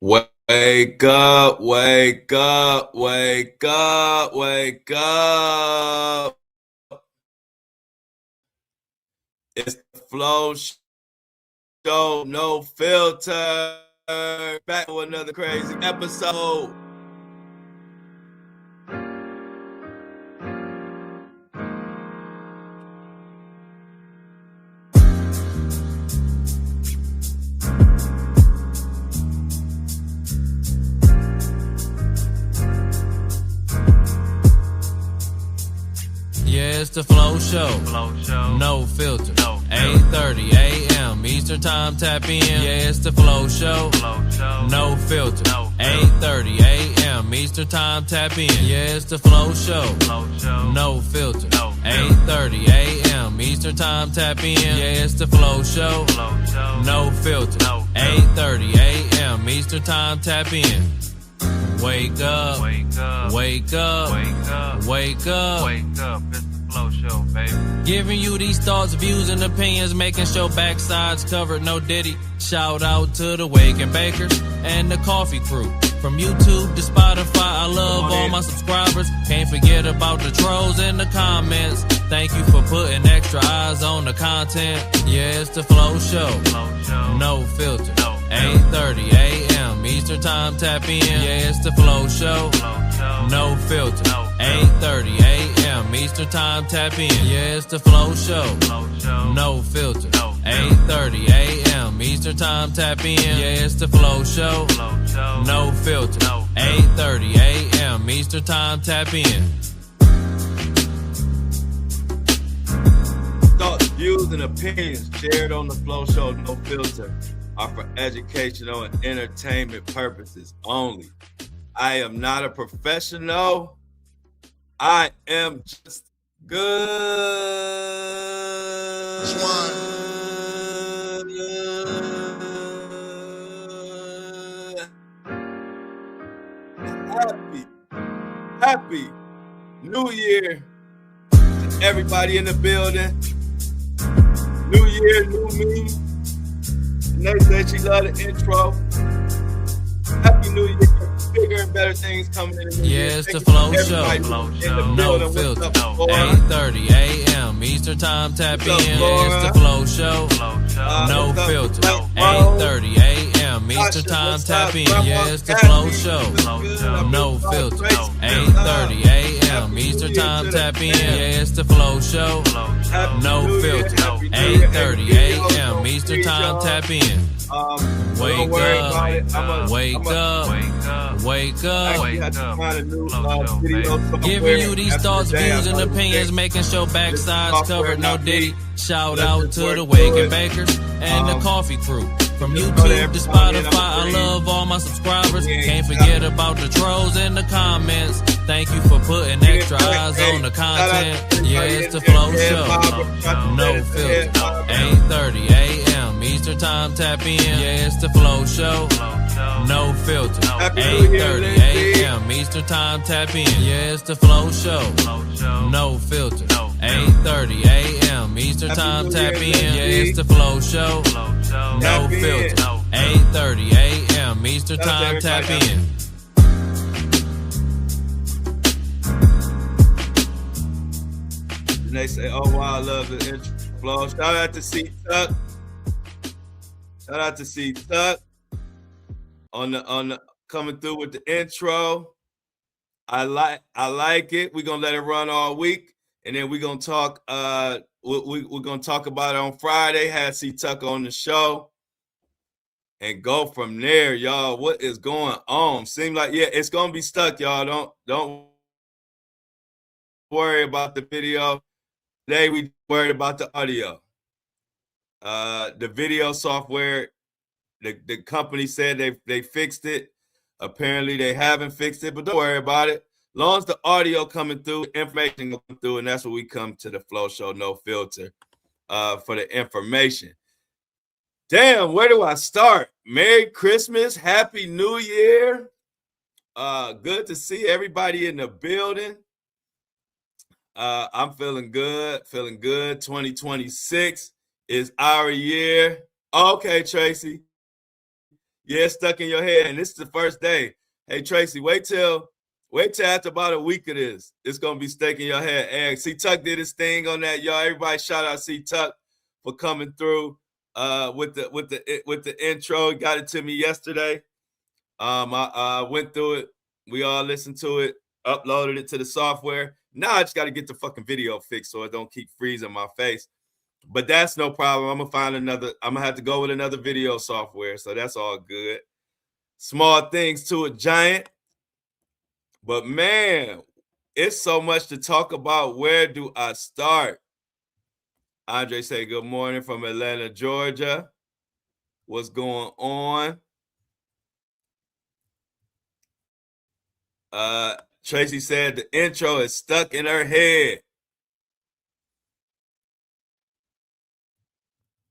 Wake up, wake up, wake up, wake up. It's the Flow Show, no filter. Back with another crazy episode. Yeah, it's the Flow Show. No filter. 8:30 a.m. Eastern Time, tap in. Yeah, it's the Flow Show. No filter. 8:30 a.m. Eastern Time, tap in. Yeah, it's the Flow Show. No filter. 8:30 a.m. Eastern Time, tap in. Yeah, it's the Flow Show. No filter. 8:30 a.m. Eastern Time, tap in. Wake up, wake up, wake up, wake up, wake up, wake up. It's the Flow Show, baby. Giving you these thoughts, views, and opinions, making sure backsides covered, no Diddy. Shout out to the Wake and Bakers and the Coffee Crew. From YouTube to Spotify, I love all my subscribers. Can't forget about the trolls in the comments. Thank you for putting extra eyes on the content. Yeah, it's the Flow Show. No filter. 8:30 a.m. Eastern Time, tap in. Yeah, it's the Flow Show. No filter. 8:30 a.m. Eastern Time, tap in. Yeah, it's the Flow Show. No filter. 8:30 a.m. Eastern Time, tap in. Yeah, it's the Flow Show. No filter. 8:30 a.m. Eastern Time, tap in. Thoughts, views, and opinions shared on the Flow Show, no filter, are for educational and entertainment purposes only. I am not a professional. I am just good. Happy New Year to everybody in the building. New Year, new me. Nate said she loved the intro. Happy New Year. Bigger and better things coming in the new year. Yeah, it's the Flow Show. No filter. 8:30 a.m. Eastern Time, tap in. Yeah, it's the Flow Show. No filter. 8:30 a.m. Eastern Time, tap in. Yeah, it's the Flow Show. No filter. 8:30 a.m. Eastern Time, tap in. Yeah, it's the Flow Show. No filter. 8:30 a.m. Eastern Time, tap in. Wake up, wake up, wake up. Giving you these thoughts, views, and opinions, making sure backsides covered, no Diddy. Shout out to the Wake and Bakers and the Coffee Crew. From YouTube to Spotify, I love all my subscribers. Can't forget about the trolls in the comments. Thank you for putting extra eyes on the content. Yeah, it's the Flow Show. No filter. 8:30 a.m. Eastern Time, tap in. Yeah, it's the Flow Show. No filter. 8:30 a.m. Eastern Time, tap in. Yeah, it's the Flow Show. No filter. 8:30 a.m. Eastern Time, tap in. Yeah, it's the Flow Show. No filter. 8:30 a.m. Eastern Time, tap in. And they say, oh wow, I love the intro flow. Shout out to C Tuck. Shout out to C Tuck on the coming through with the intro. I like it. We're gonna let it run all week, and then we're gonna talk. We're gonna talk about it on Friday. Have C Tuck on the show, and go from there, y'all. What is going on? Seems like it's gonna be stuck, y'all. Don't worry about the video. Today we worried about the audio. The video software, the company said they fixed it. Apparently they haven't fixed it, but don't worry about it. As long as the audio coming through, information coming through, and that's what we come to the Flow Show, no filter, for the information. Damn, where do I start? Merry Christmas, Happy New Year. Good to see everybody in the building. I'm feeling good. 2026 is our year. Okay, Tracy. Yeah, it's stuck in your head, and this is the first day. Hey, Tracy, wait till after about a week of this. It's gonna be stuck in your head. And C Tuck did his thing on that, y'all. Everybody shout out C Tuck for coming through with the intro. He got it to me yesterday. I went through it. We all listened to it, uploaded it to the software. Now I just got to get the fucking video fixed so it don't keep freezing my face. But that's no problem. I'm gonna have to go with another video software, so that's all good. Small things to a giant. But man, it's so much to talk about. Where do I start? Andre say good morning from Atlanta, Georgia. What's going on? Tracy said the intro is stuck in her head.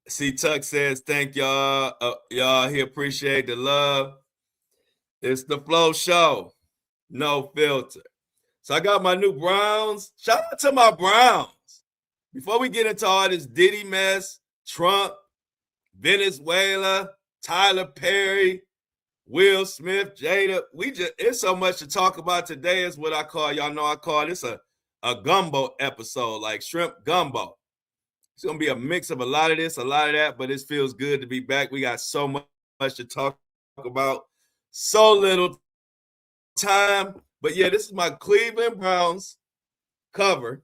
C Tuck says, thank y'all. Y'all, he appreciate the love. It's the Flow Show. No filter. So I got my new Browns. Shout out to my Browns. Before we get into all this Diddy mess, Trump, Venezuela, Tyler Perry, Will Smith, Jada, it's so much to talk about today. Is what I call, y'all know I call this a gumbo episode, like shrimp gumbo. It's going to be a mix of a lot of this, a lot of that, but it feels good to be back. We got so much to talk about. So little time. But yeah, this is my Cleveland Browns cover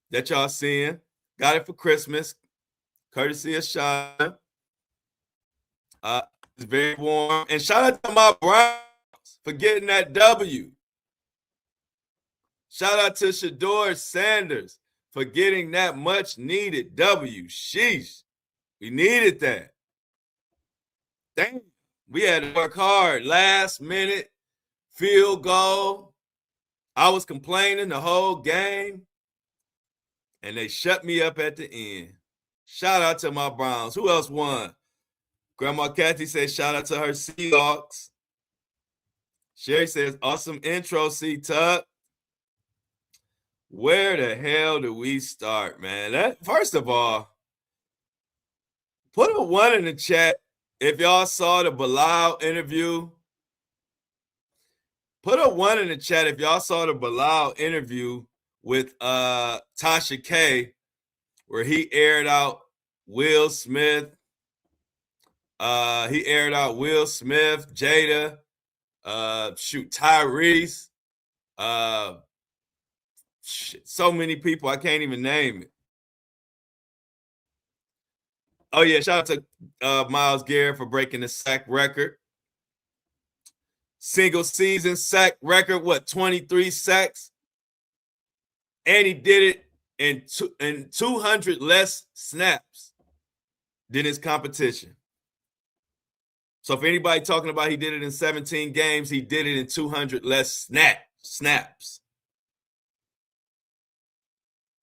that y'all seeing. Got it for Christmas, courtesy of Sean. It's very warm. And shout out to my Browns for getting that W. Shout out to Shador Sanders for getting that much needed W. Sheesh. We needed that. Damn. We had to work hard. Last minute field goal. I was complaining the whole game. And they shut me up at the end. Shout out to my Browns. Who else won? Grandma Kathy says shout out to her Seahawks. Sherry says awesome intro, C-Tuck. Where the hell do we start, man? First of all, put a 1 in the chat if y'all saw the Bilal interview. Put a 1 in the chat if y'all saw the Bilal interview with Tasha K, where he aired out Will Smith. Jada, Tyrese, so many people I can't even name it. Oh yeah, shout out to Myles Garrett for breaking the sack record. Single season sack record, 23 sacks? And he did it in 200 less snaps than his competition. So if anybody talking about he did it in 17 games, he did it in 200 less snaps.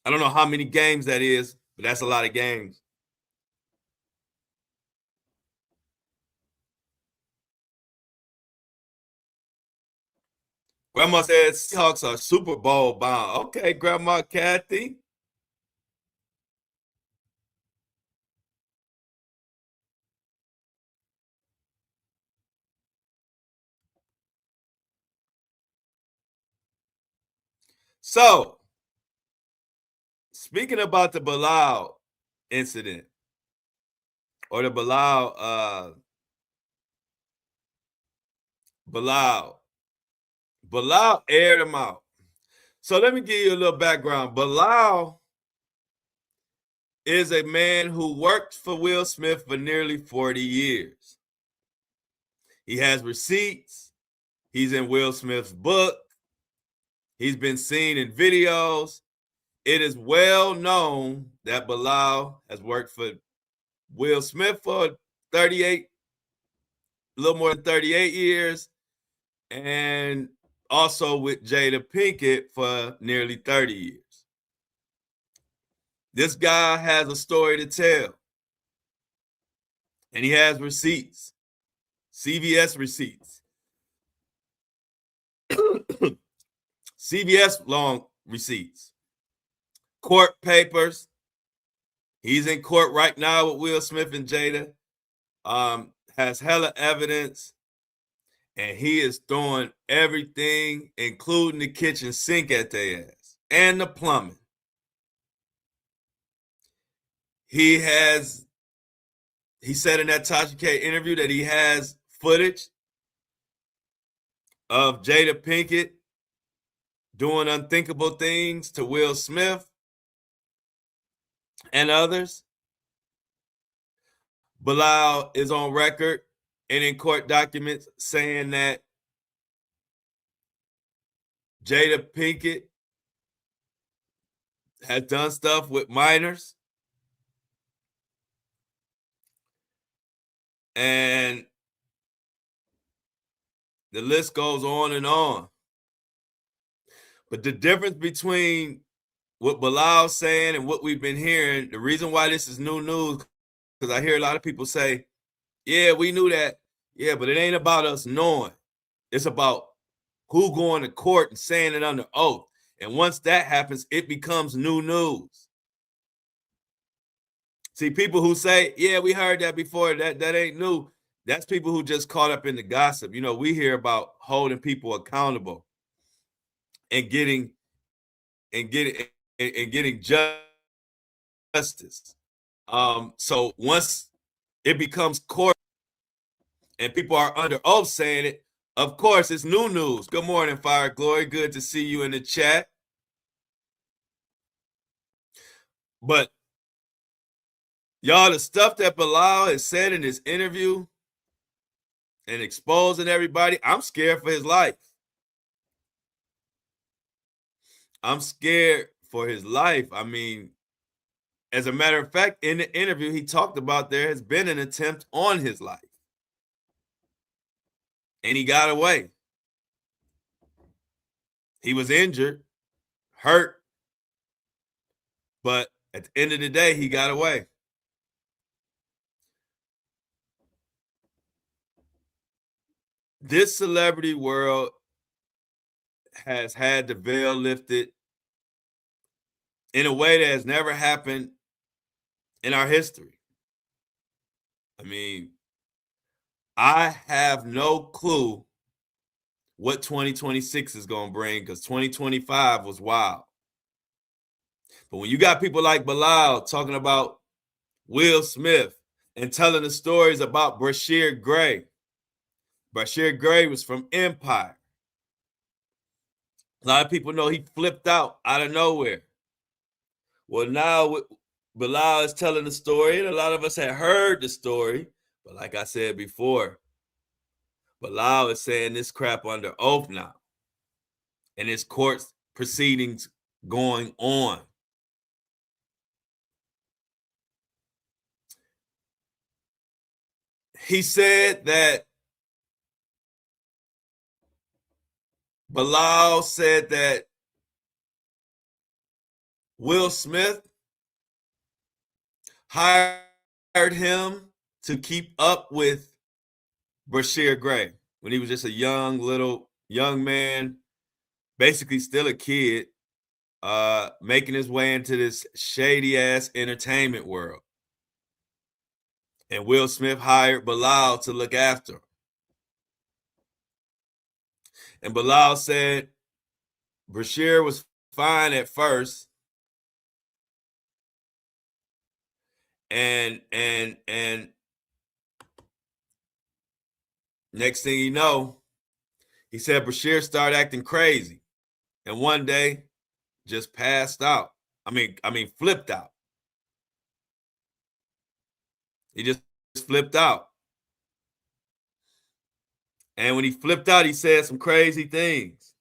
I don't know how many games that is, but that's a lot of games. Grandma said Seahawks are Super Bowl bound. Okay, Grandma Kathy. So, speaking about the Bilal incident, or the Bilal aired him out. So let me give you a little background. Bilal is a man who worked for Will Smith for nearly 40 years. He has receipts. He's in Will Smith's book. He's been seen in videos. It is well known that Bilal has worked for Will Smith for a little more than 38 years, and also with Jada Pinkett for nearly 30 years. This guy has a story to tell, and he has receipts, CVS receipts, CVS long receipts, court papers. He's in court right now with Will Smith and Jada. has hella evidence, and he is throwing everything, including the kitchen sink, at their ass and the plumbing. He said in that Tasha K interview that he has footage of Jada Pinkett doing unthinkable things to Will Smith and others. Bilal is on record and in court documents saying that Jada Pinkett has done stuff with minors. And the list goes on and on. But the difference between what Bilal's saying and what we've been hearing, the reason why this is new news, because I hear a lot of people say, yeah, we knew that. Yeah, but it ain't about us knowing. It's about who going to court and saying it under oath. And once that happens, it becomes new news. See, people who say, yeah, we heard that before, that ain't new. That's people who just caught up in the gossip. You know, we hear about holding people accountable and getting justice. So once it becomes court and people are under oath saying it, of course, it's new news. Good morning, Fire Glory. Good to see you in the chat. But y'all, the stuff that Bilal has said in this interview and exposing everybody, I'm scared for his life. I'm scared for his life. I mean, as a matter of fact, in the interview, he talked about there has been an attempt on his life. And he got away. He was injured, hurt, but at the end of the day, he got away. This celebrity world has had the veil lifted in a way that has never happened in our history. I mean, I have no clue what 2026 is going to bring, because 2025 was wild. But when you got people like Bilal talking about Will Smith and telling the stories about Brashear Gray. Brashear Gray was from Empire. A lot of people know he flipped out of nowhere. Well, now Bilal is telling the story, and a lot of us had heard the story. But like I said before, Bilal is saying this crap under oath now. And his court proceedings going on. He said that Bilal said that Will Smith hired him to keep up with Brashear Gray when he was just a young man, basically still a kid, making his way into this shady ass entertainment world. And Will Smith hired Bilal to look after him. And Bilal said Brashear was fine at first. And next thing you know, he said Brashear started acting crazy. And one day just passed out. I mean, flipped out. He just flipped out. And when he flipped out, he said some crazy things.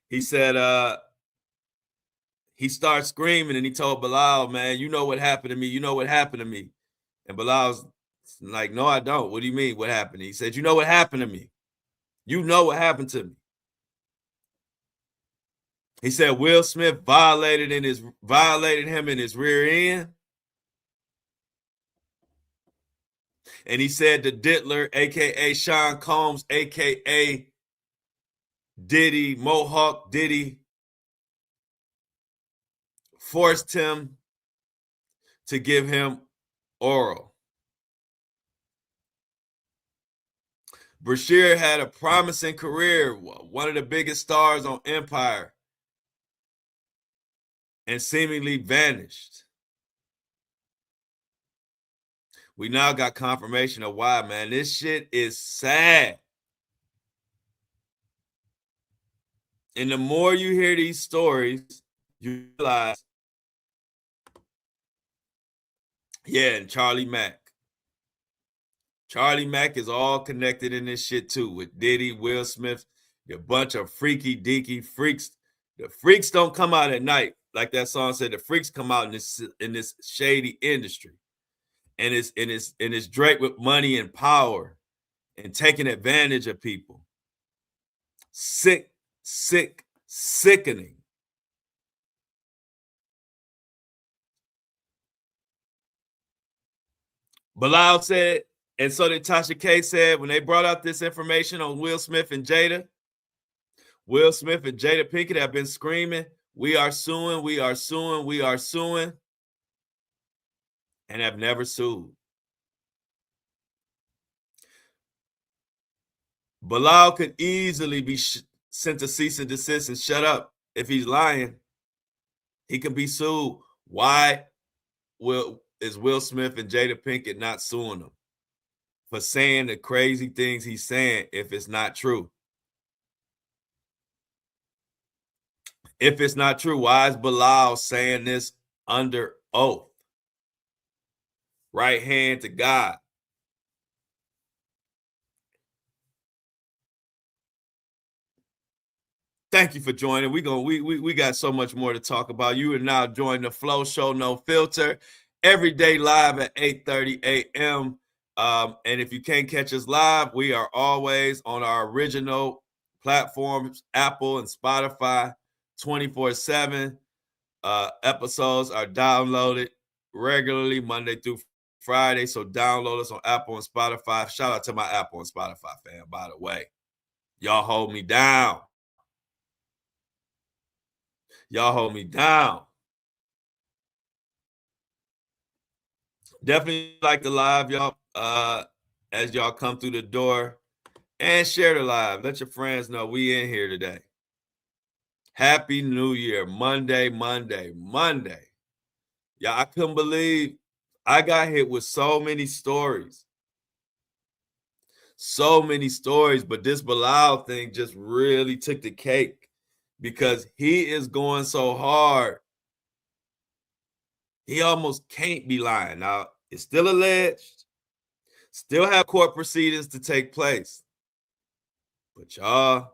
He said, he started screaming and he told Bilal, man, you know what happened to me. You know what happened to me. And Bilal's like, no, I don't. What do you mean? What happened? He said, you know what happened to me. You know what happened to me. He said Will Smith violated him in his rear end. And he said the Diddler, a.k.a. Sean Combs, a.k.a. Diddy, Mohawk Diddy, forced him to give him oral. Brashear had a promising career, one of the biggest stars on Empire, and seemingly vanished. We now got confirmation of why, man. This shit is sad. And the more you hear these stories, you realize, yeah, and Charlie Mack. Charlie Mack is all connected in this shit too, with Diddy, Will Smith, a bunch of freaky deaky freaks. The freaks don't come out at night, like that song said. The freaks come out in this shady industry, and it's draped with money and power, and taking advantage of people. Sick, sickening. Bilal said, and so did Tasha K said, when they brought out this information on Will Smith and Jada, Will Smith and Jada Pinkett have been screaming, we are suing, we are suing, we are suing, and have never sued. Bilal could easily be sent to cease and desist and shut up. If he's lying, he can be sued. Why is Will Smith and Jada Pinkett not suing him for saying the crazy things he's saying if it's not true? If it's not true, why is Bilal saying this under oath? Right hand to God. Thank you for joining. We got so much more to talk about. You are now joining the Flow Show, No Filter, every day live at 8:30 a.m. And if you can't catch us live, we are always on our original platforms, Apple and Spotify, 24/7. Episodes are downloaded regularly Monday through Friday. So download us on Apple and Spotify. Shout out to my Apple and Spotify fan, by the way. Y'all hold me down. Y'all hold me down. Definitely like the live, y'all, as y'all come through the door, and share the live. Let your friends know we in here today. Happy New Year. Monday. Yeah, I couldn't believe I got hit with so many stories. But this Bilal thing just really took the cake because he is going so hard. He almost can't be lying. Now, it's still alleged, still have court proceedings to take place. But y'all,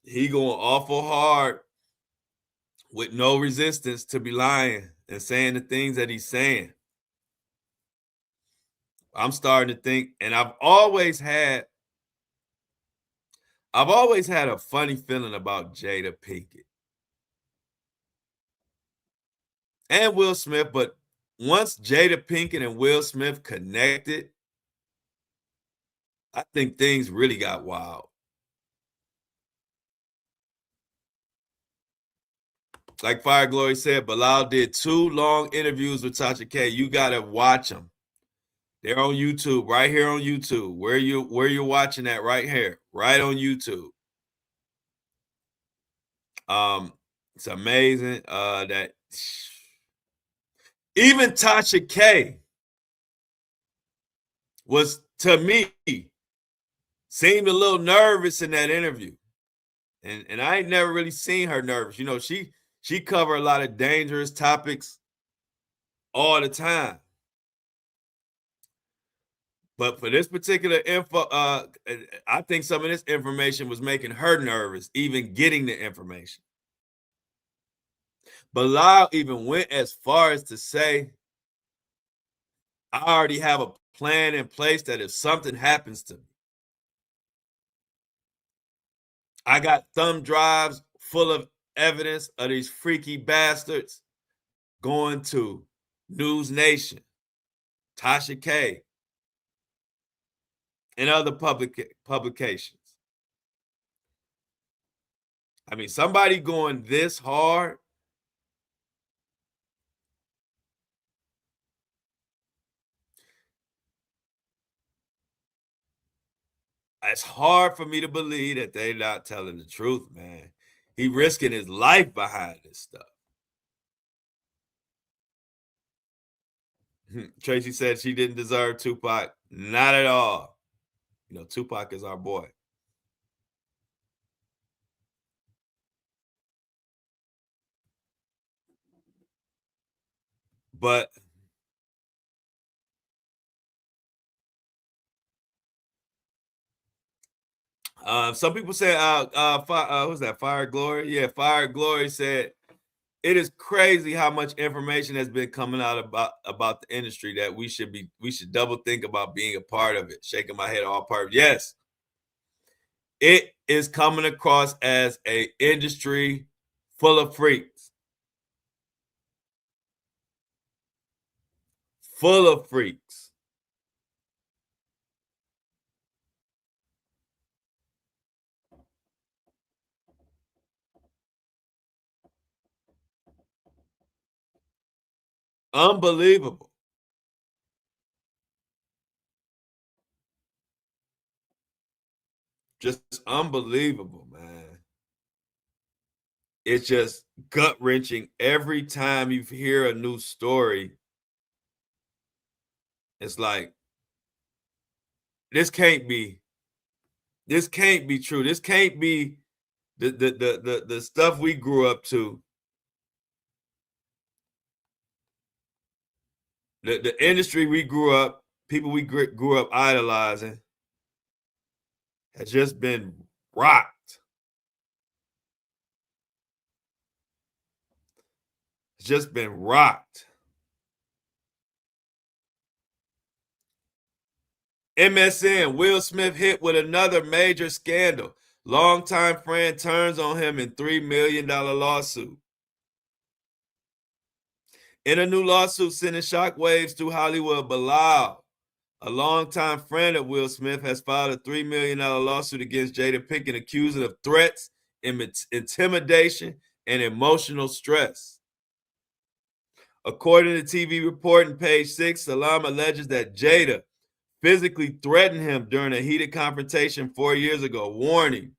he going awful hard with no resistance to be lying and saying the things that he's saying. I'm starting to think, and I've always had a funny feeling about Jada Pinkett and Will Smith, but once Jada Pinkett and Will Smith connected, I think things really got wild. Like Fire Glory said, Bilal did 2 long interviews with Tasha K. You gotta watch them. They're on YouTube, right here on YouTube. Where you're watching that right here, right on YouTube. It's amazing that even Tasha K was, to me, seemed a little nervous in that interview. And I ain't never really seen her nervous. You know, she covered a lot of dangerous topics all the time. But for this particular info, I think some of this information was making her nervous, even getting the information. Bilal even went as far as to say, I already have a plan in place that if something happens to me, I got thumb drives full of evidence of these freaky bastards going to News Nation, Tasha K, and other publications. I mean, somebody going this hard it's hard for me to believe that they're not telling the truth, man. He risking his life behind this stuff. Tracy said she didn't deserve Tupac. Not at all. You know, Tupac is our boy. But some people say, who's that? Fire Glory? Yeah, Fire Glory said, it is crazy how much information has been coming out about the industry that we should double think about being a part of it. Shaking my head, all part of it. Yes, it is coming across as a industry full of freaks. Full of freaks. Unbelievable. Just unbelievable, man. It's just gut wrenching every time you hear a new story. It's like, this can't be true. This can't be the stuff we grew up to. The industry we grew up, people we grew up idolizing, has just been rocked. It's just been rocked. MSN, Will Smith hit with another major scandal. Longtime friend turns on him in $3 million lawsuit. In a new lawsuit sending shockwaves through Hollywood, Bilal, a longtime friend of Will Smith, has filed a $3 million lawsuit against Jada Pinkett, accusing of threats, intimidation, and emotional stress. According to TV reporting page 6, Salam alleges that Jada physically threatened him during a heated confrontation 4 years ago, warning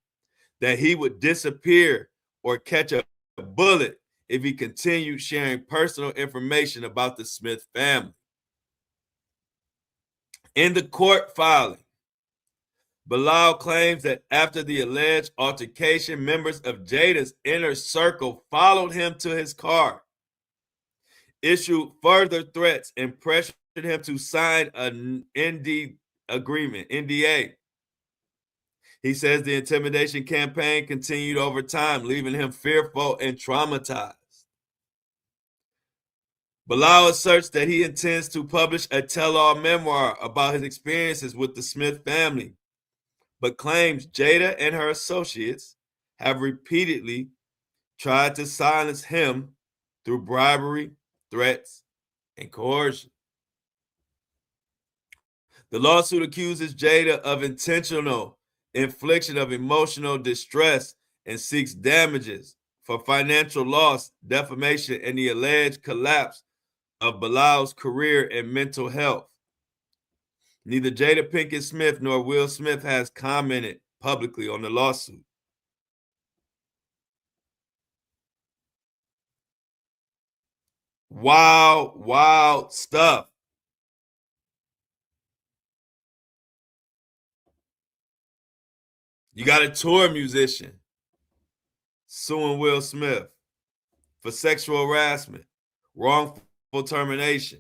that he would disappear or catch a bullet if he continued sharing personal information about the Smith family. In the court filing, Bilal claims that after the alleged altercation, members of Jada's inner circle followed him to his car, issued further threats, and pressured him to sign an NDA. He says the intimidation campaign continued over time, leaving him fearful and traumatized. Bilal asserts that he intends to publish a tell-all memoir about his experiences with the Smith family, but claims Jada and her associates have repeatedly tried to silence him through bribery, threats, and coercion. The lawsuit accuses Jada of intentional infliction of emotional distress and seeks damages for financial loss, defamation, and the alleged collapse of Bilal's career and mental health. Neither Jada Pinkett Smith nor Will Smith has commented publicly on the lawsuit. Wild stuff. You got a tour musician suing Will Smith for sexual harassment, wrongful termination.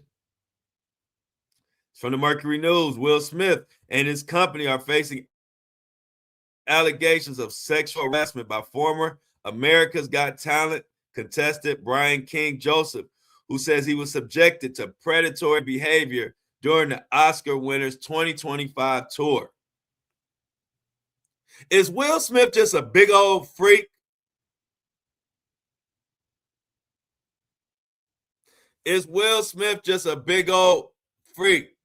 From the Mercury News, Will Smith and his company are facing allegations of sexual harassment by former America's Got Talent contestant Brian King Joseph, who says he was subjected to predatory behavior during the Oscar winners 2025 tour. Is Will Smith just a big old freak? Is Will Smith just a big old freak?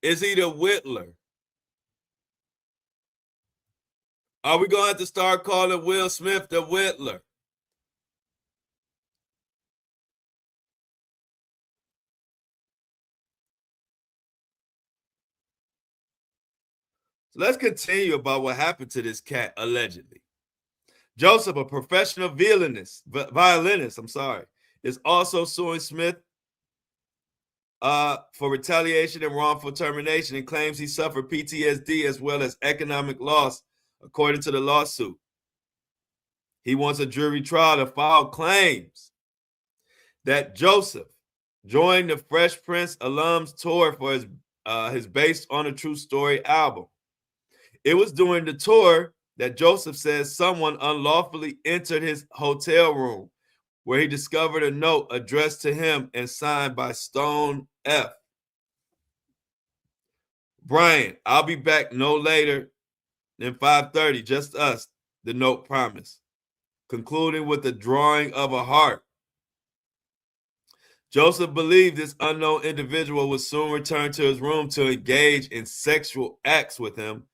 Is he the Whittler? Are we going to have to start calling Will Smith the Whittler? So let's continue about what happened to this cat, allegedly. Joseph, a professional violinist, is also suing Smith for retaliation and wrongful termination and claims he suffered PTSD as well as economic loss, according to the lawsuit. He wants a jury trial to file claims that Joseph joined the Fresh Prince alums tour for his Based on a True Story album. It was during the tour that Joseph says someone unlawfully entered his hotel room, where he discovered a note addressed to him and signed by Stone F. Brian, I'll be back no later than 5:30, just us, the note promised, concluding with the drawing of a heart. Joseph believed this unknown individual would soon return to his room to engage in sexual acts with him,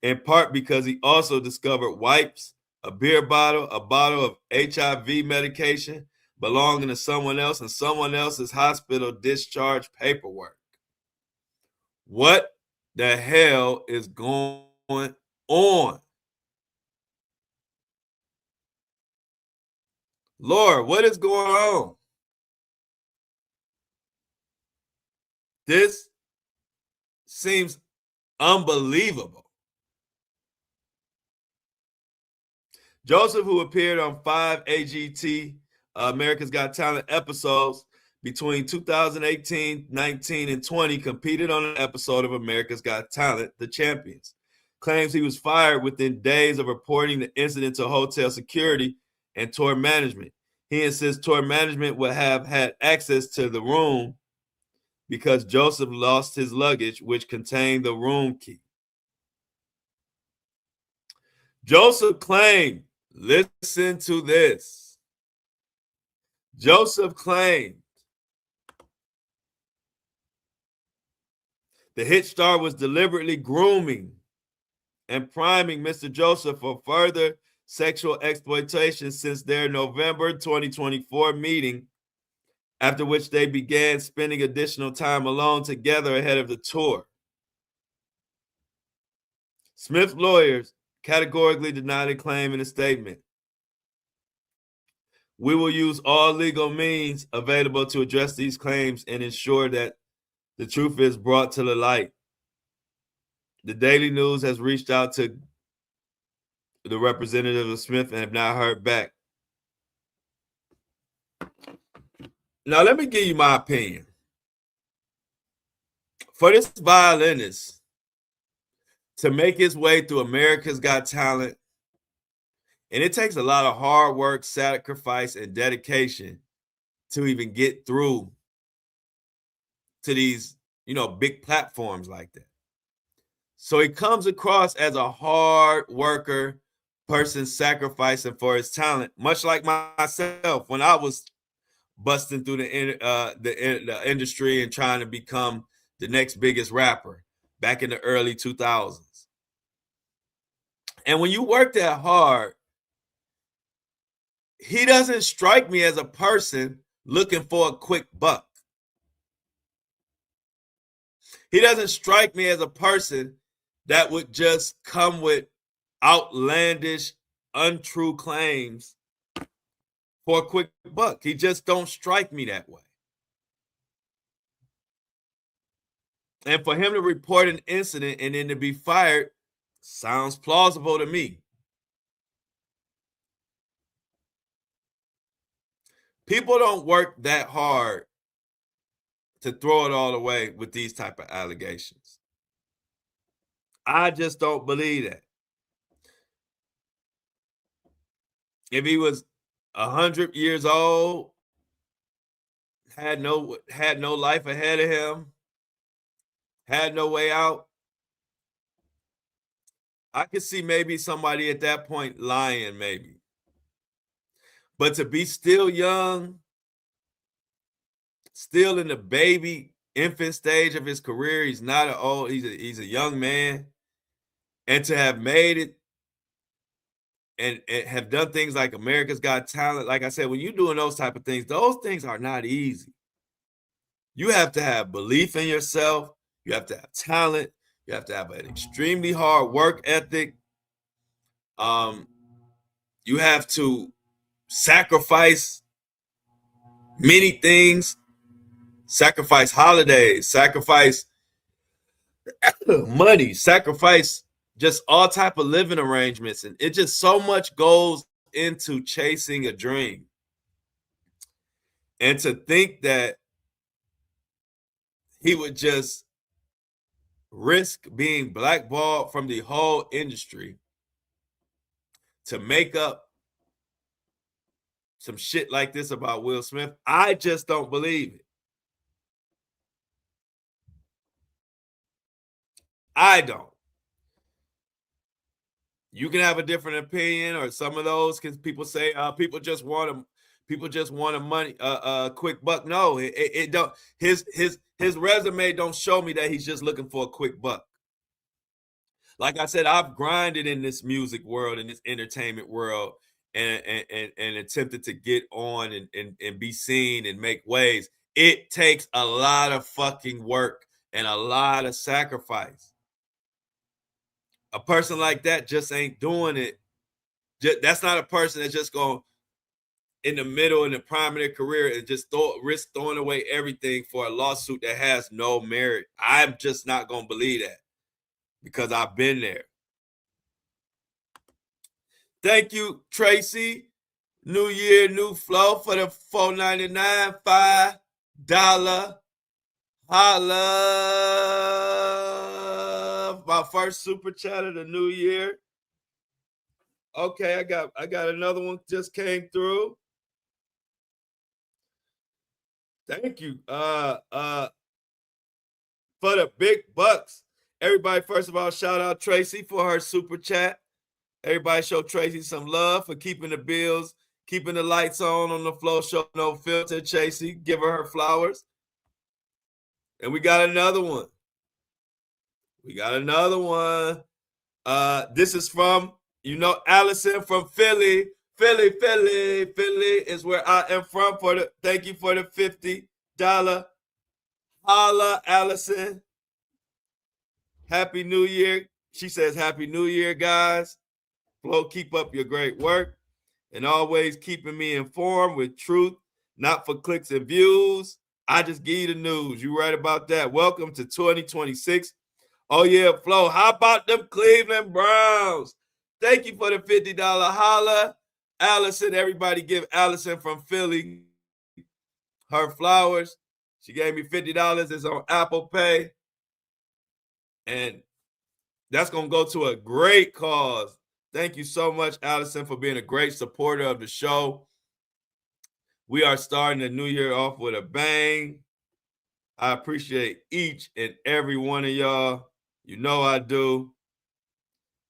in part because he also discovered wipes, a beer bottle, a bottle of HIV medication belonging to someone else, and someone else's hospital discharge paperwork. What the hell is going on? Lord, what is going on? This seems unbelievable. Joseph, who appeared on 5 AGT, America's Got Talent episodes between 2018, 19, and 20, competed on an episode of America's Got Talent, The Champions. Claims he was fired within days of reporting the incident to hotel security and tour management. He insists tour management would have had access to the room because Joseph lost his luggage, which contained the room key. Joseph claimed, listen to this. Joseph claimed the hit star was deliberately grooming and priming Mr. Joseph for further sexual exploitation since their November 2024 meeting, after which they began spending additional time alone together ahead of the tour. Smith's lawyers categorically denied a claim in a statement. We will use all legal means available to address these claims and ensure that the truth is brought to the light. The Daily News has reached out to the representative of Smith and have not heard back. Now, let me give you my opinion. For this violinist to make his way through America's Got Talent, and it takes a lot of hard work, sacrifice, and dedication to even get through to these, big platforms like that. So he comes across as a hard worker, person sacrificing for his talent, much like myself when I was busting through the industry and trying to become the next biggest rapper back in the early 2000s. And when you work that hard, he doesn't strike me as a person looking for a quick buck. He doesn't strike me as a person that would just come with outlandish, untrue claims for a quick buck. He just don't strike me that way. And for him to report an incident and then to be fired sounds plausible to me. People don't work that hard to throw it all away with these type of allegations. I just don't believe that. If he was 100 years old, had no life ahead of him, had no way out, I could see maybe somebody at that point lying, maybe. But to be still young, still in the baby infant stage of his career, he's not an old, he's a young man, and to have made it and have done things like America's Got Talent, like I said, when you're doing those type of things, those things are not easy. You have to have belief in yourself. You have to have talent. You have to have an extremely hard work ethic. You have to sacrifice many things, sacrifice holidays, sacrifice money, sacrifice just all type of living arrangements. And it just so much goes into chasing a dream. And to think that he would just risk being blackballed from the whole industry to make up some shit like this about Will Smith, I just don't believe it. I don't. You can have a different opinion, or some of those because people say people just want a money quick buck. No, it don't. His resume don't show me that he's just looking for a quick buck. Like I said, I've grinded in this music world, in this entertainment world, and attempted to get on and be seen and make waves. It takes a lot of fucking work and a lot of sacrifice. A person like that just ain't doing it. That's not a person that's just going in the middle, in the prime of their career, and just risk throwing away everything for a lawsuit that has no merit. I'm just not going to believe that because I've been there. Thank you, Tracy. New year, new flow for the $4.99, $5 holla. My first super chat of the new year. Okay, I got another one just came through. Thank you. For the big bucks. Everybody, first of all, shout out Tracy for her super chat. Everybody show Tracy some love for keeping the bills, keeping the lights on the Flow Show, no filter. Tracy, give her flowers. And we got another one. This is from, Allison from Philly. Philly is where I am from. Thank you for the $50. Holla, Allison. Happy New Year. She says, Happy New Year, guys. Flo, keep up your great work and always keeping me informed with truth, not for clicks and views. I just give you the news. You right about that. Welcome to 2026. Oh, yeah, Flo. How about them Cleveland Browns? Thank you for the $50 holla. Allison, everybody give Allison from Philly her flowers. She gave me $50. It's on Apple Pay. And that's going to go to a great cause. Thank you so much, Allison, for being a great supporter of the show. We are starting the new year off with a bang. I appreciate each and every one of y'all. You know I do.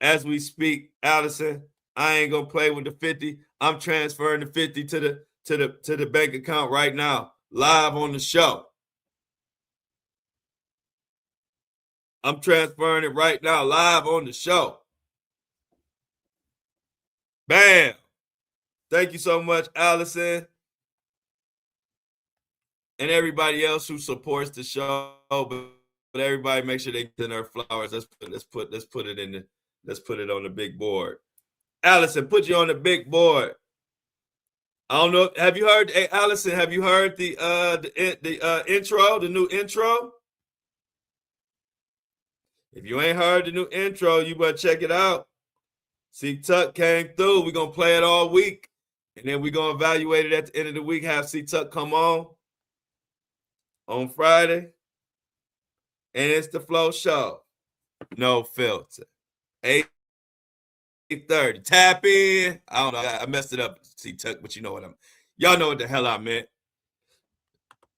As we speak, Allison, I ain't gonna play with the 50. I'm transferring the 50 to the bank account right now, live on the show. I'm transferring it right now, live on the show. Bam. Thank you so much, Allison. And everybody else who supports the show. But everybody make sure they get their flowers. Let's put it on the big board. Allison, put you on the big board. I don't know. Have you heard, hey, Allison, have you heard the intro, the new intro? If you ain't heard the new intro, you better check it out. C Tuck came through. We're going to play it all week. And then we're going to evaluate it at the end of the week, have C Tuck come on Friday. And it's the Flow Show. No filter. 8:30. Tap in. I don't know. I messed it up, C Tuck, but you know what y'all know what the hell I meant.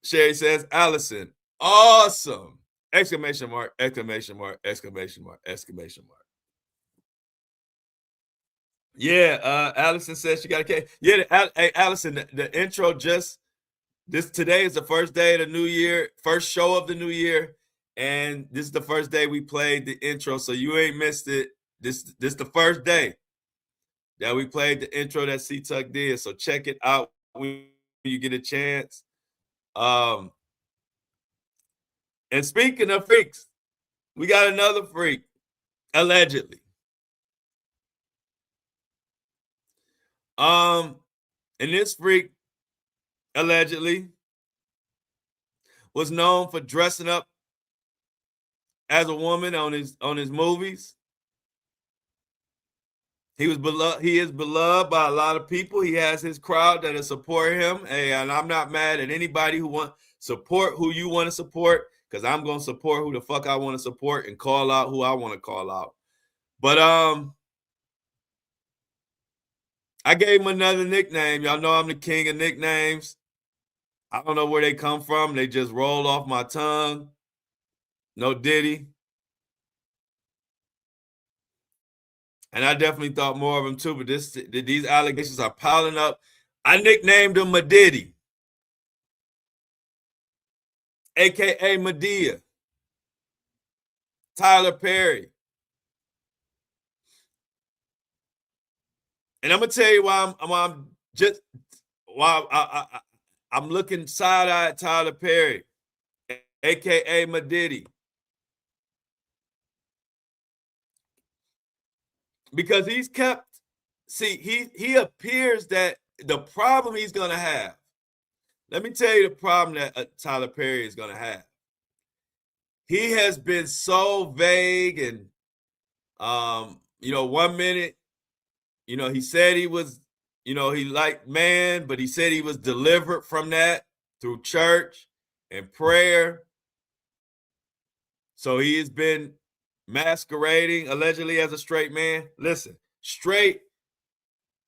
Sherry says, Allison, awesome. Exclamation mark, exclamation mark, exclamation mark, exclamation mark. Yeah, Allison says she got a cake. Yeah, hey, Allison, the intro today is the first day of the new year, first show of the new year, and this is the first day we played the intro, so you ain't missed it. This the first day that we played the intro that C-Tuck did, so check it out when you get a chance. And speaking of freaks, We got another freak, allegedly. And this freak, allegedly, was known for dressing up as a woman on his movies. He is beloved by a lot of people. He has his crowd that support him. Hey, and I'm not mad at anybody who want support who you want to support, because I'm gonna support who the fuck I want to support and call out who I want to call out. But I gave him another nickname. Y'all know I'm the king of nicknames. I don't know where they come from. They just roll off my tongue. No Diddy. And I definitely thought more of him too, but these allegations are piling up. I nicknamed him Diddy, a.k.a. Madea, Tyler Perry. And I'm going to tell you why I'm looking side-eye at Tyler Perry, a.k.a. Diddy. Because he appears that the problem he's going to have. Let me tell you the problem that Tyler Perry is going to have. He has been so vague and, 1 minute, he said he was, he liked man, but he said he was delivered from that through church and prayer. So he has been masquerading allegedly as a straight man. Listen, straight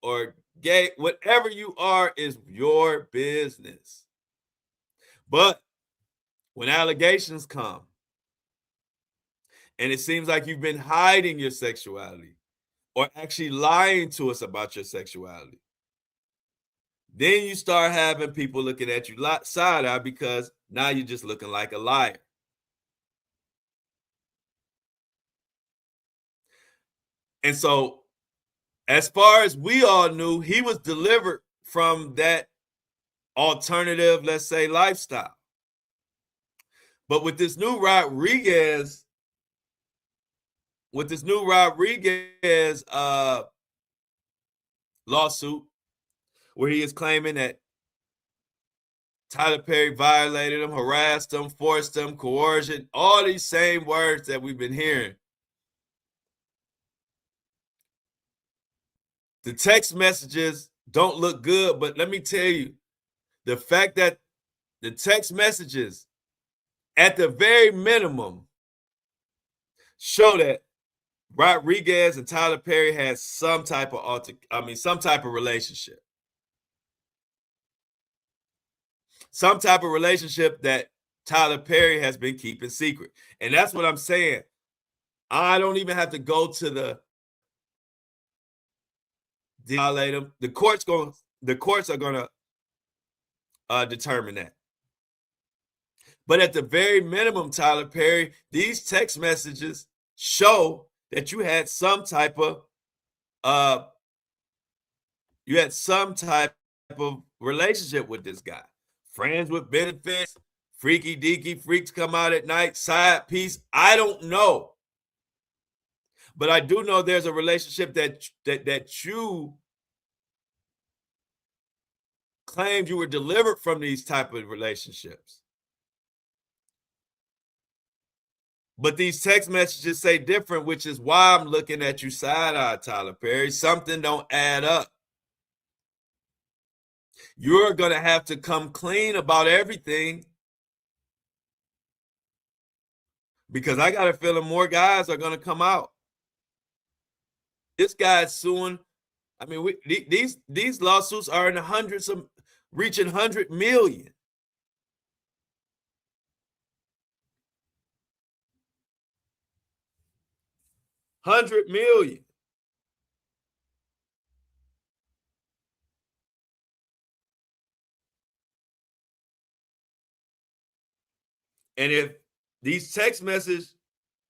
or gay, whatever you are is your business. But when allegations come and it seems like you've been hiding your sexuality or actually lying to us about your sexuality, then you start having people looking at you side-eye, because now you're just looking like a liar. And so, as far as we all knew, he was delivered from that alternative, let's say, lifestyle. But with this new Rodriguez lawsuit, where he is claiming that Tyler Perry violated him, harassed him, forced him, coercion, all these same words that we've been hearing. The text messages don't look good, but let me tell you, the fact that the text messages, at the very minimum, show that Rodriguez and Tyler Perry had some type of relationship. Some type of relationship that Tyler Perry has been keeping secret. And that's what I'm saying. I don't even have to go to the violate him. The courts are going to determine that. But at the very minimum, Tyler Perry, these text messages show that you had some type of relationship with this guy. Friends with benefits, freaky deaky, freaks come out at night, side piece. I don't know. But I do know there's a relationship that you claimed you were delivered from these type of relationships. But these text messages say different, which is why I'm looking at you side-eye, Tyler Perry. Something don't add up. You're going to have to come clean about everything, because I got a feeling more guys are going to come out. This guy's suing. I mean, these lawsuits are in the hundreds of, reaching 100 million. $100 million. And if these text messages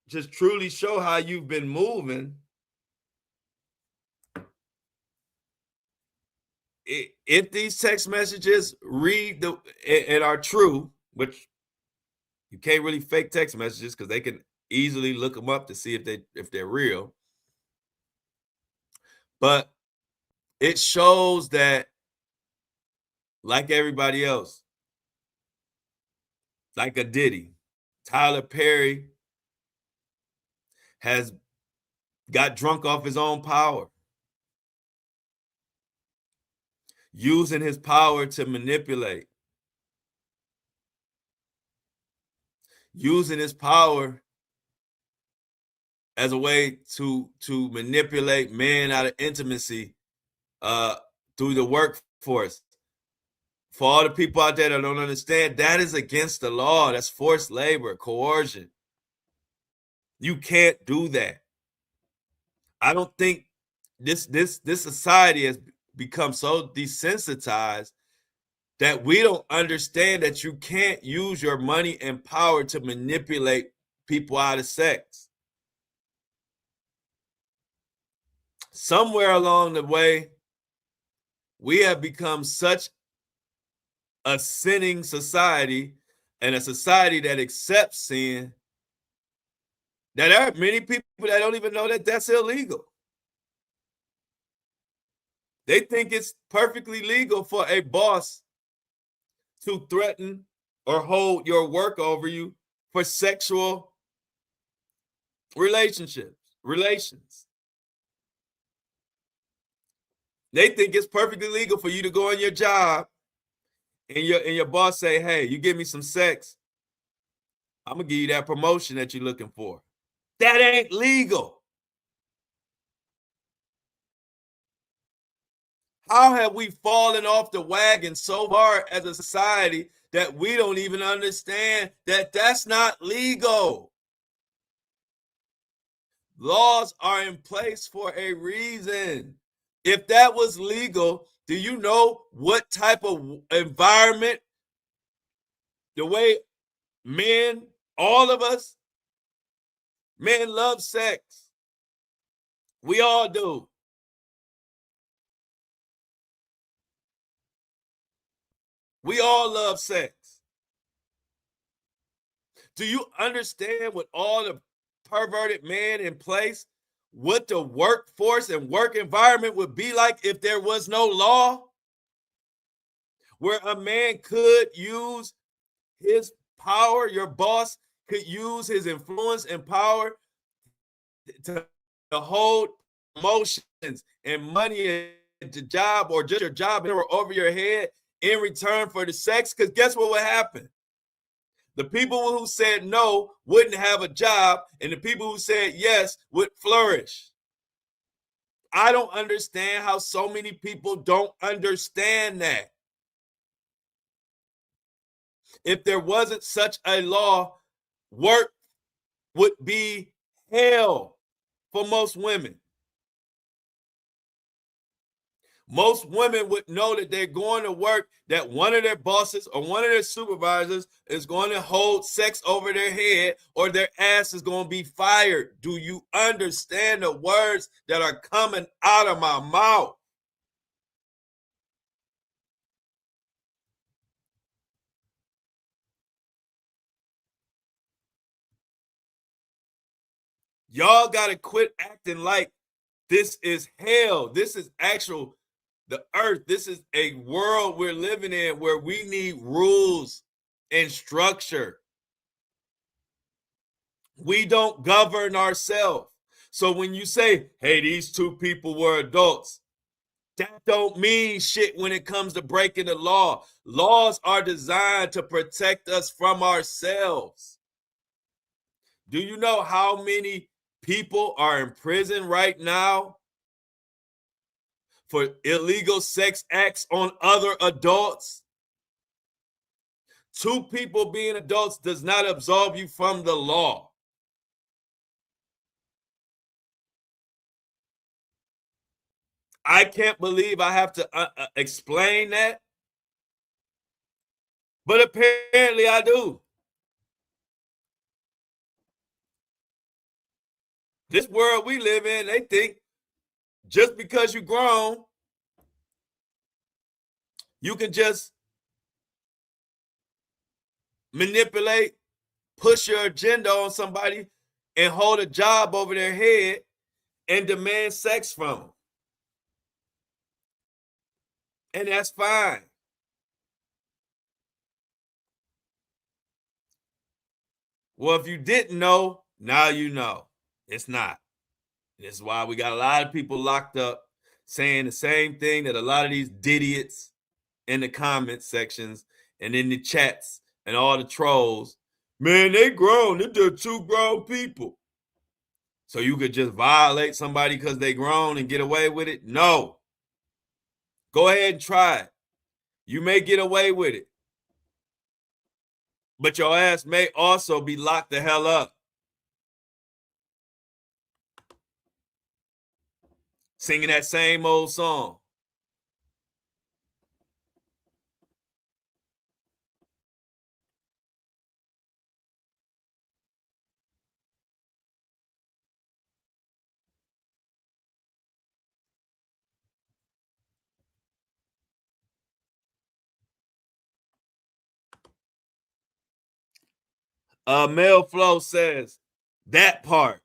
just truly show how you've been moving, if these text messages read and are true, which you can't really fake text messages because they can easily look them up to see if they're real. But it shows that, like everybody else, like a Diddy, Tyler Perry has got drunk off his own power, using his power to manipulate, using his power as a way to manipulate men out of intimacy through the workforce. For all the people out there that don't understand, that is against the law. That's forced labor, coercion. You can't do that. I don't think this society has become so desensitized that we don't understand that you can't use your money and power to manipulate people out of sex. Somewhere along the way, we have become such a sinning society, and a society that accepts sin, that there are many people that don't even know that that's illegal. They think it's perfectly legal for a boss to threaten or hold your work over you for sexual relations. They think it's perfectly legal for you to go on your job and your boss say, hey, you give me some sex, I'm gonna give you that promotion that you're looking for. That ain't legal. How have we fallen off the wagon so far as a society that we don't even understand that that's not legal? Laws are in place for a reason. If that was legal, do you know what type of environment, the way men, all of us, men love sex. We all do. We all love sex. Do you understand what all the perverted men in place, what the workforce and work environment would be like if there was no law? Where a man could use his power, your boss could use his influence and power to hold promotions and money at the job, or just your job over your head in return for the sex. Because guess what would happen? The people who said no wouldn't have a job, and the people who said yes would flourish. I don't understand how so many people don't understand that. If there wasn't such a law, work would be hell for most women. Most women would know that they're going to work, that one of their bosses or one of their supervisors is going to hold sex over their head, or their ass is going to be fired. Do you understand the words that are coming out of my mouth? Y'all got to quit acting like this is hell. This is actual the earth. This is a world we're living in where we need rules and structure. We don't govern ourselves. So when you say, hey, these two people were adults, that don't mean shit when it comes to breaking the law. Laws are designed to protect us from ourselves. Do you know how many people are in prison right now for illegal sex acts on other adults? Two people being adults does not absolve you from the law. I can't believe I have to explain that, but apparently I do. This world we live in, they think just because you're grown, you can just manipulate, push your agenda on somebody and hold a job over their head and demand sex from them. And that's fine. Well, if you didn't know, now you know. It's not. This is why we got a lot of people locked up saying the same thing that a lot of these idiots in the comment sections and in the chats and all the trolls. Man, they grown. They're two grown people. So you could just violate somebody because they grown and get away with it? No. Go ahead and try it. You may get away with it. But your ass may also be locked the hell up. Singing that same old song. Mel Flow says that part.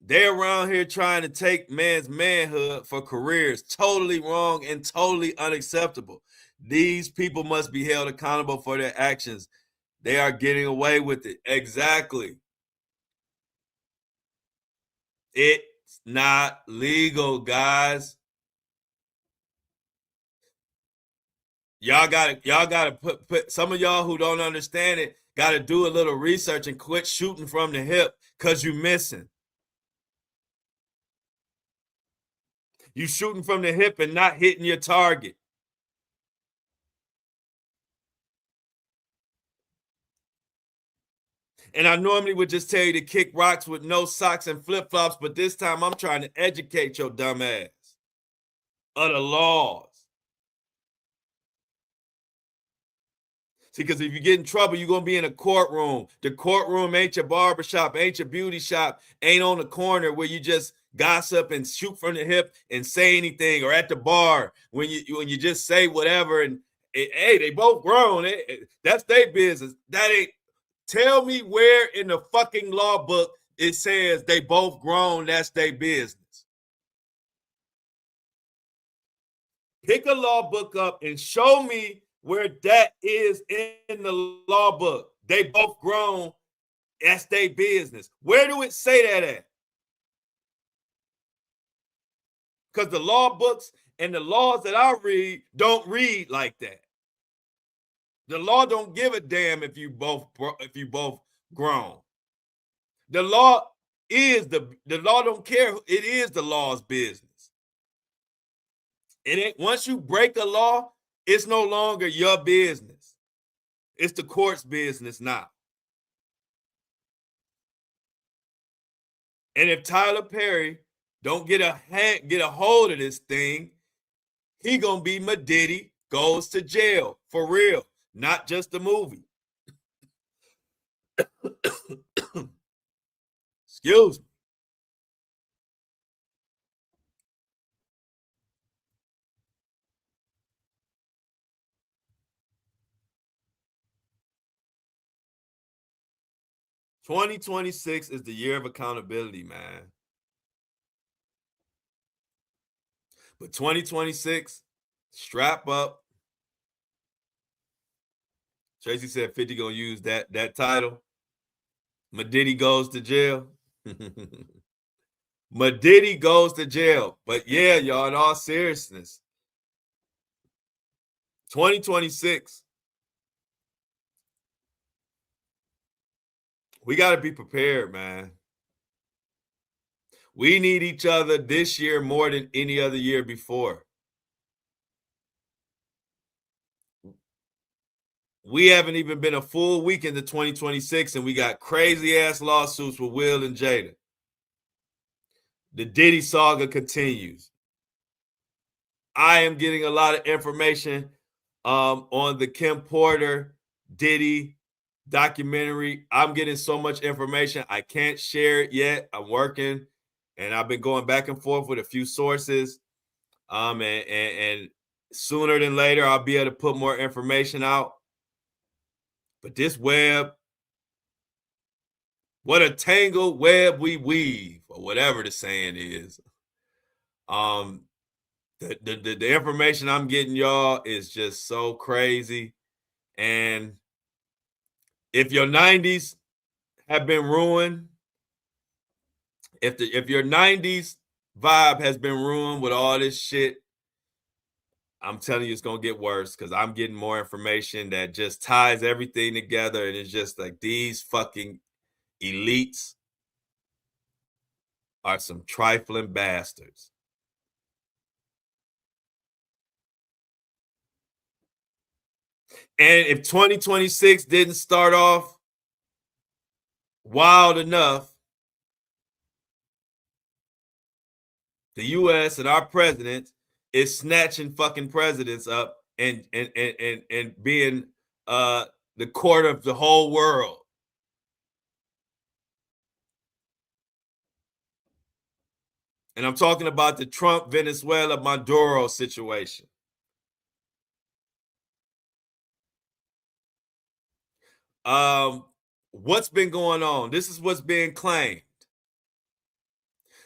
They're around here trying to take man's manhood for careers. Totally wrong and totally unacceptable. These people must be held accountable for their actions. They are getting away with it. Exactly. It's not legal, guys. Y'all gotta put some of y'all who don't understand it gotta do a little research and quit shooting from the hip because you're missing. You shooting from the hip and not hitting your target. And I normally would just tell you to kick rocks with no socks and flip-flops, but this time I'm trying to educate your dumb ass of the laws. See, because if you get in trouble, you're going to be in a courtroom. The courtroom ain't your barbershop, ain't your beauty shop, ain't on the corner where you just gossip and shoot from the hip and say anything, or at the bar when you just say whatever and hey, they both grown. That's their business. That ain't. Tell me where in the fucking law book it says they both grown, that's their business. Pick a law book up and show me where that is in the law book. They both grown, that's their business. Where do it say that at? Because the law books and the laws that I read don't read like that. The law don't give a damn if you both grown. The law don't care. It is the law's business. It ain't, once you break a law, it's no longer your business. It's the court's business now. And if Tyler Perry don't get a hold of this thing, he gonna be Diddy goes to jail for real. Not just a movie. Excuse me. "2026 is the year of accountability, man. But 2026, strap up. Tracy said 50 gonna use that title. Diddy goes to jail. Diddy goes to jail. But yeah, y'all, in all seriousness, 2026, we got to be prepared, man. We need each other this year more than any other year before. We haven't even been a full week into 2026, and we got crazy ass lawsuits with Will and Jada. The Diddy saga continues. I am getting a lot of information on the Kim Porter Diddy documentary. I'm getting so much information. I can't share it yet. I'm working, and I've been going back and forth with a few sources. And sooner than later, I'll be able to put more information out. But this web What a tangled web we weave, or whatever the saying is. The information I'm getting, y'all, is just so crazy. And if your 90s have been ruined, if your 90s vibe has been ruined with all this shit, I'm telling you it's gonna get worse, because I'm getting more information that just ties everything together, and it's just like these fucking elites are some trifling bastards. And if 2026 didn't start off wild enough, the US and our president is snatching fucking presidents up and being the court of the whole world. And I'm talking about the Trump, Venezuela, Maduro situation. What's been going on? This is what's being claimed.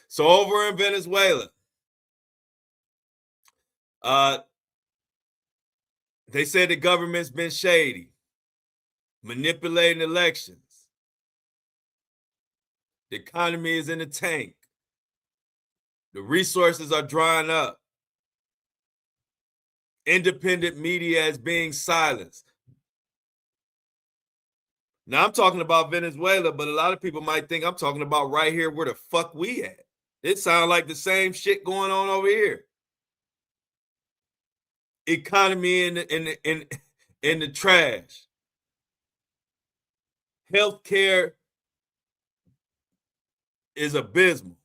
So over in Venezuela, they said the government's been shady, manipulating elections. The economy is in the tank. The resources are drying up. Independent media is being silenced. Now, I'm talking about Venezuela, but a lot of people might think I'm talking about right here where the fuck we at. It sounds like the same shit going on over here. Economy in the trash. Healthcare is abysmal.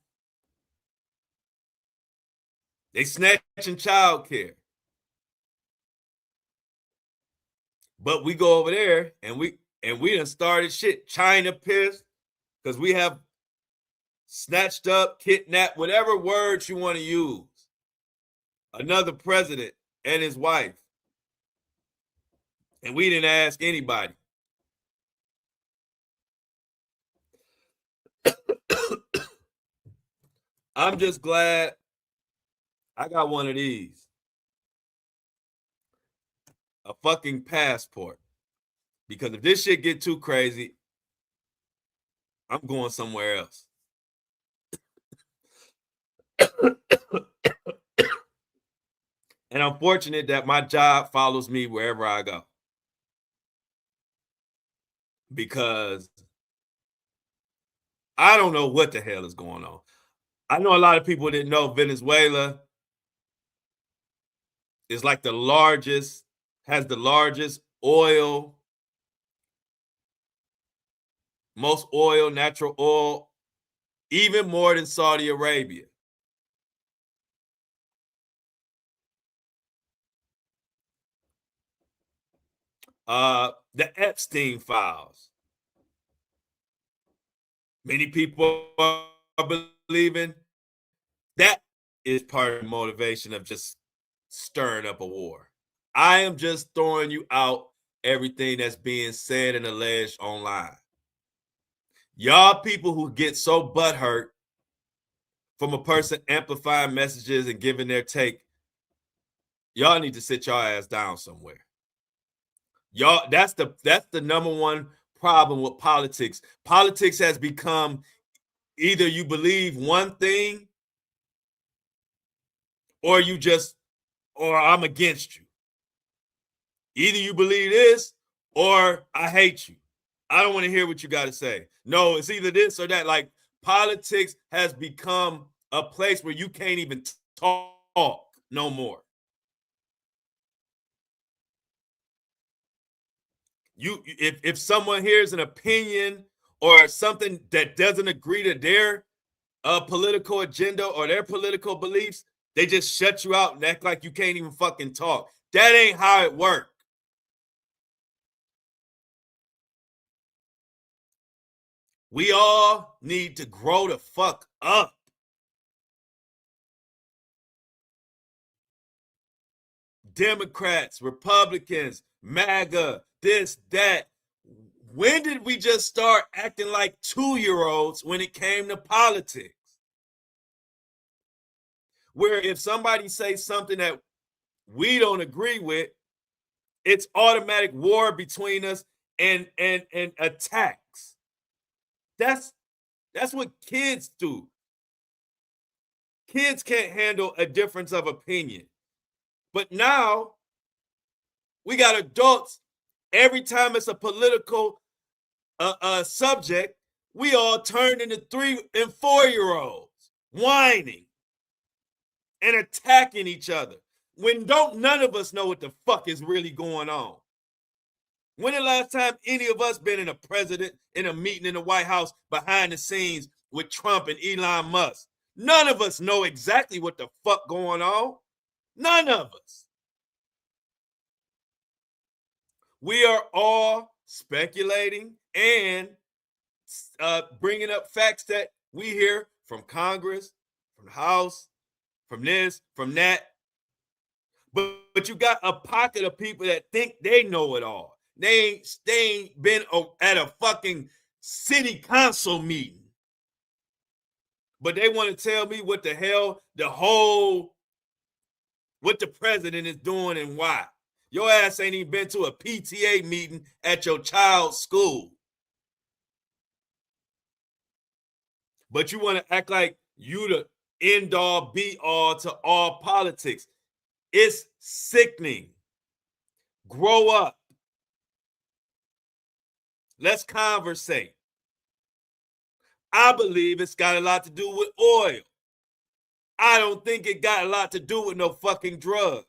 They snatching child care. But we go over there and we done started shit. China pissed because we have snatched up, kidnapped, whatever words you want to use, another president and his wife. And we didn't ask anybody. I'm just glad I got one of these. A fucking passport. Because if this shit get too crazy, I'm going somewhere else. And I'm fortunate that my job follows me wherever I go. Because I don't know what the hell is going on. I know a lot of people didn't know Venezuela is like has the largest oil, most oil, natural oil, even more than Saudi Arabia. The Epstein files. Many people are believing that is part of the motivation of just stirring up a war. I am just throwing you out everything that's being said and alleged online. Y'all people who get so butthurt from a person amplifying messages and giving their take, y'all need to sit your ass down somewhere. Y'all, that's the number one problem with politics. Politics has become either you believe one thing or I'm against you. Either you believe this or I hate you. I don't want to hear what you got to say. No, it's either this or that. Like, politics has become a place where you can't even talk no more. If someone hears an opinion or something that doesn't agree to their political agenda or their political beliefs, they just shut you out and act like you can't even fucking talk. That ain't how it works. We all need to grow the fuck up. Democrats, Republicans, MAGA, this, that. When did we just start acting like 2-year-olds when it came to politics? Where if somebody says something that we don't agree with, it's automatic war between us and attacks. That's what kids do. Kids can't handle a difference of opinion. But now we got adults. Every time it's a political subject, we all turn into 3- and 4-year-olds whining and attacking each other when none of us know what the fuck is really going on. When the last time any of us been in a meeting in the White House behind the scenes with Trump and Elon Musk? None of us know exactly what the fuck going on. None of us. We are all speculating and bringing up facts that we hear from Congress, from the House, from this, from that. But you got a pocket of people that think they know it all. They ain't been at a fucking city council meeting. But they want to tell me what the hell what the president is doing and why. Your ass ain't even been to a PTA meeting at your child's school. But you want to act like you the end all be all to all politics. It's sickening. Grow up. Let's conversate. I believe it's got a lot to do with oil. I don't think it got a lot to do with no fucking drugs.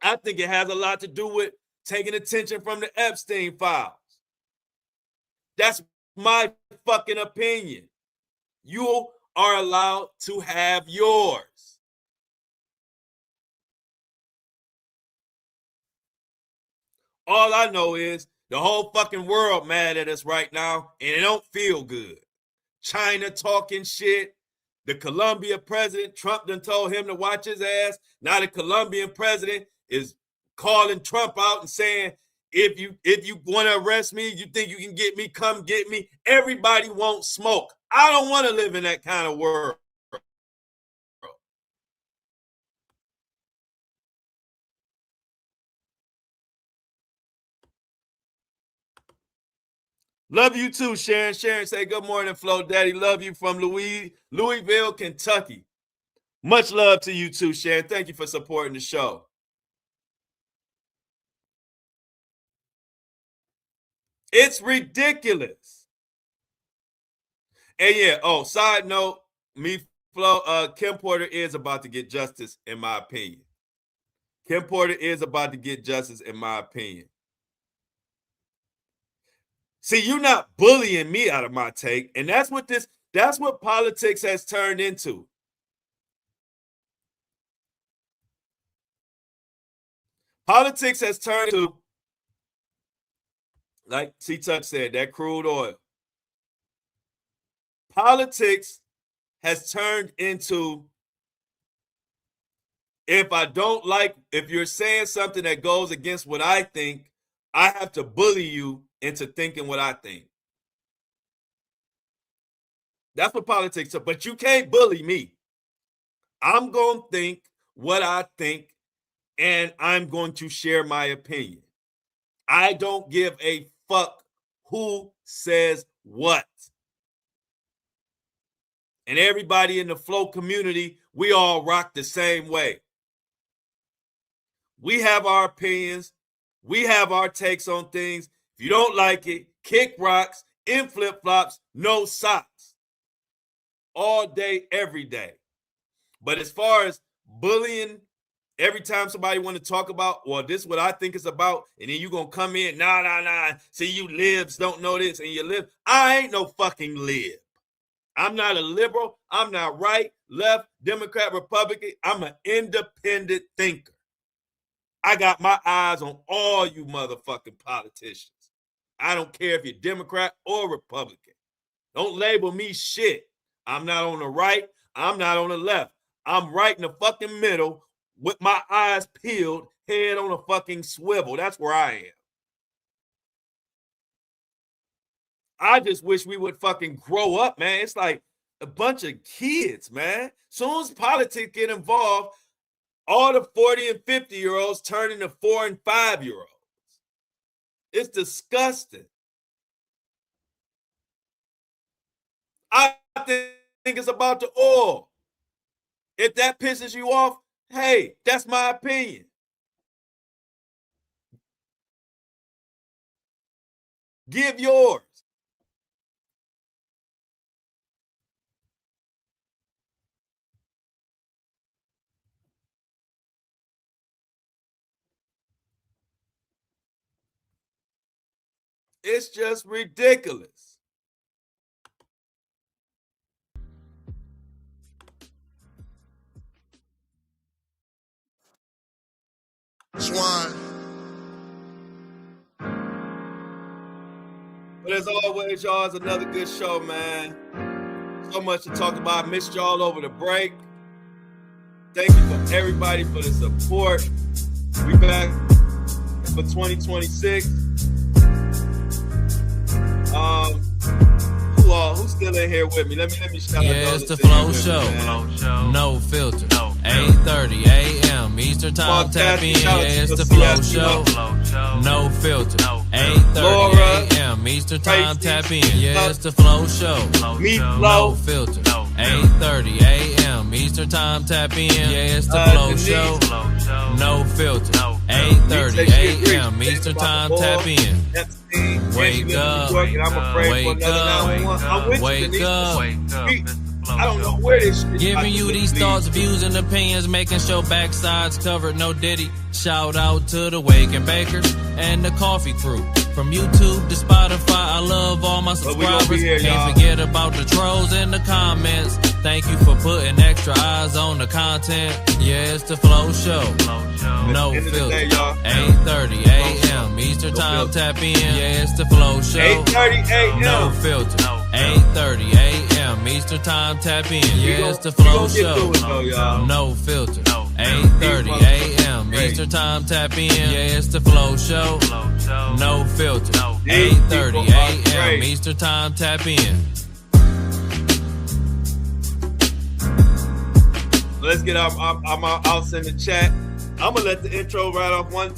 I think it has a lot to do with taking attention from the Epstein files. That's my fucking opinion. You are allowed to have yours. All I know is the whole fucking world mad at us right now, and it don't feel good. China talking shit. The Colombian president, Trump done told him to watch his ass. Now the Colombian president is calling Trump out and saying, if you want to arrest me, you think you can get me, come get me. Everybody wants smoke. I don't want to live in that kind of world. Love you too, Sharon. Sharon say, good morning, Flo Daddy. Love you from Louisville, Kentucky. Much love to you too, Sharon. Thank you for supporting the show. It's ridiculous. And yeah, side note, Flo, Kim Porter is about to get justice, in my opinion. Kim Porter is about to get justice, in my opinion. See, you're not bullying me out of my take, and that's what politics has turned into. Politics has turned into, like C-Tuck said, that crude oil. Politics has turned into, if you're saying something that goes against what I think, I have to bully you into thinking what I think. That's what politics is. But you can't bully me. I'm going to think what I think, and I'm going to share my opinion. I don't give a fuck who says what. And everybody in the Flow community, we all rock the same way. We have our opinions. We have our takes on things. If you don't like it, kick rocks, in flip-flops, no socks. All day, every day. But as far as bullying, every time somebody want to talk about, well, this is what I think it's about, and then you going to come in, nah. See, you libs don't know this, and you live. I ain't no fucking lib. I'm not a liberal. I'm not right, left, Democrat, Republican. I'm an independent thinker. I got my eyes on all you motherfucking politicians. I don't care if you're Democrat or Republican. Don't label me shit. I'm not on the right. I'm not on the left. I'm right in the fucking middle with my eyes peeled, head on a fucking swivel. That's where I am. I just wish we would fucking grow up, man. It's like a bunch of kids, man. Soon as politics get involved, all the 40 and 50-year-olds turn into 4 and 5-year-olds. It's disgusting. I think it's about the oil. If that pisses you off, hey, that's my opinion. Give yours. It's just ridiculous. Swine. But as always, y'all, it's another good show, man. So much to talk about. I missed y'all over the break. Thank you for everybody for the support. We back for 2026. Who's still in here with me? Let me shout out. Yeah, it's the Flow Show. No filter. 8:30 a.m. Eastern Time. Tap in. Yeah, it's the Flow Show. No filter. 8:30 a.m. Eastern Time. Tap in. Yeah, it's the Flow Show. No filter. 8:30 a.m. Eastern Time. Tap in. Yeah, it's the Flow Show. No filter. 8:30 a.m. Eastern Time. Tap in. Wake up. Wake up. Wake up. I don't know where this shit. Giving you these thoughts, views, and opinions, making sure backsides covered. No Diddy. Shout out to the Wake and Bakers and the Coffee Crew. From YouTube to Spotify, I love all my subscribers. Can't forget about the trolls in the comments. Thank you for putting extra eyes on the content. Yeah, it's the Flow Show. No filter. 8:30 a.m. Eastern Time. Tap in. Yeah, it's the Flow Show. 8:30 a.m. No filter. 8:30 a.m. Eastern Time. Tap in. Yeah, it's the Flow Show. No filter. 8:30 a.m. Eastern Time. Tap in. Yeah, it's the Flow Show. No filter. 8:30 a.m. Eastern Time. Tap in. Let's get our outs in the chat. I'm gonna let the intro right off one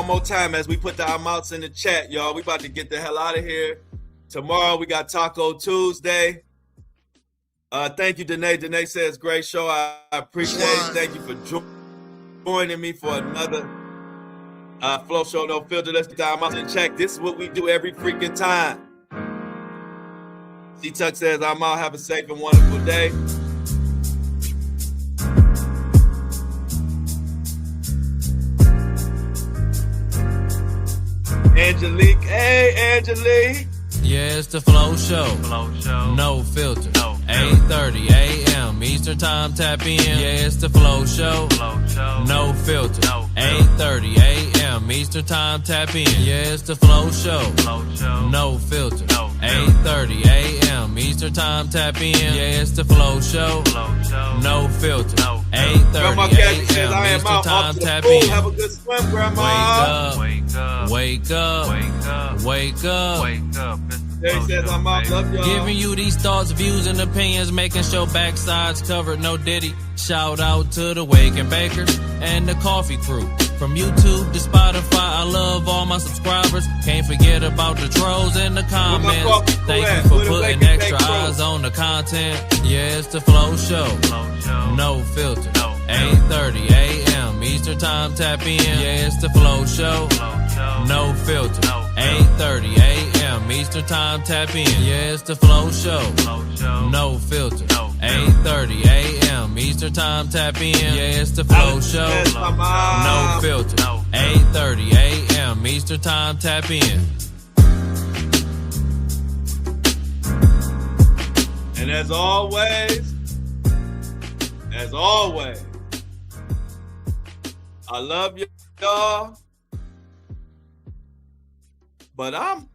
more time as we put the outs in the chat, y'all. We about to get the hell out of here. Tomorrow we got Taco Tuesday. Thank you, Danae. Danae says great show. I appreciate it. Thank you for joining me for another Flow Show No Filter. Let's get the outs in check. This is what we do every freaking time. C-Tuck says I'm out. Have a safe and wonderful day. Angelique, hey Angelique. Yeah, it's the Flow Show. No filter. 8:30 a.m. Eastern Time. Tap in. Yeah, it's the Flow Show. No filter. 8:30 a.m. Eastern Time. Tap in. Yeah, it's the Flow Show. No filter. 8:30 a.m. Eastern Time. Tap in. Yeah, it's the Flow Show. No filter. 8:30 a.m. Eastern Time. Tap in. Have a good swim, Grandma. Wake up. Wake up. Wake up. Wake up. Jay says I'm out. Love y'all. Giving you these thoughts, views, and opinions, making sure backsides covered. No Diddy. Shout out to the Wake and Bakers and the Coffee Crew. From YouTube to Spotify, I love all my subscribers. Can't forget about the trolls in the comments. Thank you for putting extra eyes on the content. Yeah, it's the Flow Show. No filter. 8:30 a.m. Eastern Time. Tap in. Yeah, it's the Flow Show. No filter. 8:30 a.m. Eastern Time. Tap in. Yeah, it's the Flow Show. No filter. 8:30 a.m. Eastern Time. Tap in. Yeah, it's the Flow Show. No filter. 8:30 a.m. Eastern Time. Tap in. And as always, I love y'all. But I'm